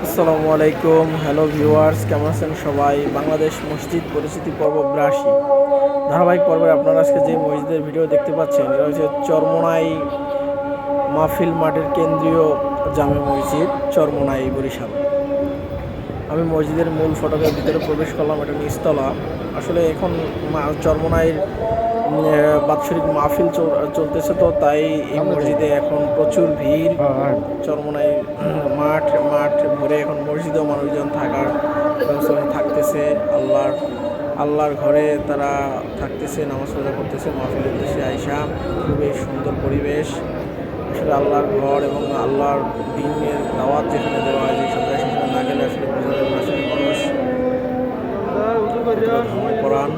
আসসালামু আলাইকুম, hello viewers, কেমন আছেন সবাই? বাংলাদেশ মসজিদ পরিচিতি পর্ব ৮২ ধারাবাহিক পর্বে আপনারা আজকে যে মসজিদের ভিডিও দেখতে পাচ্ছেন, এটা হচ্ছে চরমোনাই মাহফিল মাঠের কেন্দ্রীয় জামে মসজিদ, চরমোনাই, বরিশাল। আমি মসজিদের মূল ফটকের ভিতরে প্রবেশ করলাম। এটা নিচতলা। আসলে এখন চরমোনাইয়ের বাৎসরিক মাহফিল চলতেছে, তো তাই এই মসজিদে এখন প্রচুর ভিড়। চরমোনাই মাঠ মাঠ ভরে এখন মসজিদেও মানুষজন থাকার ব্যবস্থা থাকতেছে। আল্লাহর ঘরে তারা থাকতেছে, নামাজ রোজা করতেছে মাহফিলের উদ্দেশ্যে আইসা। খুবই সুন্দর পরিবেশ। আসলে আল্লাহর ঘর এবং আল্লাহর দিনের দাওয়াত যেখানে দেওয়া হয়, যেসব জায়গায় সেখানে না গেলে আসলে বোঝা যাবে না আসলে মানুষ ধর্মপরাণ।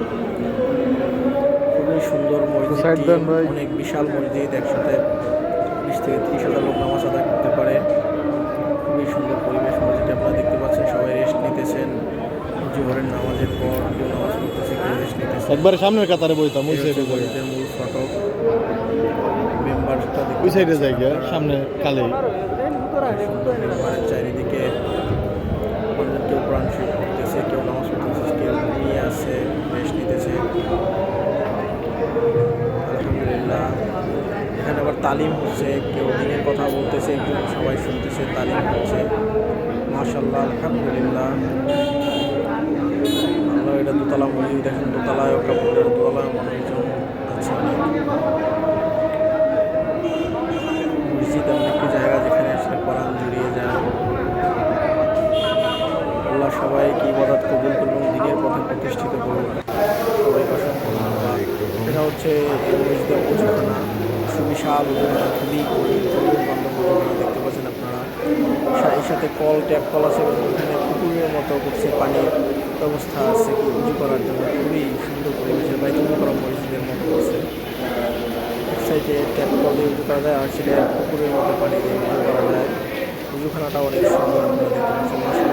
খুবই সুন্দর মসজিদটি, অনেক বিশাল মসজিদ, একসাথে 20 থেকে 30 হাজার লোক নামাজ আদায় করতে পারে। খুবই সুন্দর পরিবেশ মসজিদে আপনারা দেখতে পাচ্ছেন। সবাই রেস্ট নিতেছেন জোহরের নামাজের পর, কেউ নামাজ পড়তেছে, কেউ রেস্ট নিতেছে। একবারে সামনের কাতারে বইতাম ওই সাইডে মসজিদের মূল ফটক, মেম্বারটা ওই সাইডে জায়গা সামনে কালে মেম্বারের চারিদিকে কেউ কোরআন শরীফ পড়তেছে, কেউ নামাজ পড়তেছে, কেউ ঘুমিয়ে আছে, রেস্ট নিতেছে। আলহামদুলিল্লাহ। এখানে আবার তালিম হচ্ছে, কেউ দিনের কথা বলতেছে, একজন সবাই শুনতেছে, তালিম হচ্ছে। মাশাআল্লাহ, আলহামদুলিল্লাহ। আমরা এটা দোতলা মসজিদ, দেখেন দোতলায় কাপড়ের দোতলায় মানুষজন আছে। মসজিদ এমন একটি জায়গা যেখানে আসলে কোরআন জুড়িয়ে যায়। আল্লাহ সবাইকে ইবাদত কবুল করুন, দিনের পথে প্রতিষ্ঠিত করুন। সবাইকে অসংখ্য ধন্যবাদ। এটা হচ্ছে এই মসজিদের উজুখানা, সুবিশাল উজুখানা, খুবই বান্ধব দেখতে পাচ্ছেন আপনারা। এর সাথে ট্যাপ কল আছে এবং এখানে পুকুরের মতো করছে, পানির ব্যবস্থা আছে উজু করার জন্য। খুবই সুন্দর পরিবেশের বাইতুল মুকাররম মসজিদের মতো করছে। এক সাইডে ট্যাপ কল দিয়ে উজু করা যায়, আর সেটা পুকুরের মতো পানি দিয়ে উজু করা যায়। উজুখানাটা অনেক সুন্দর আপনারা দেখতে পাচ্ছেন।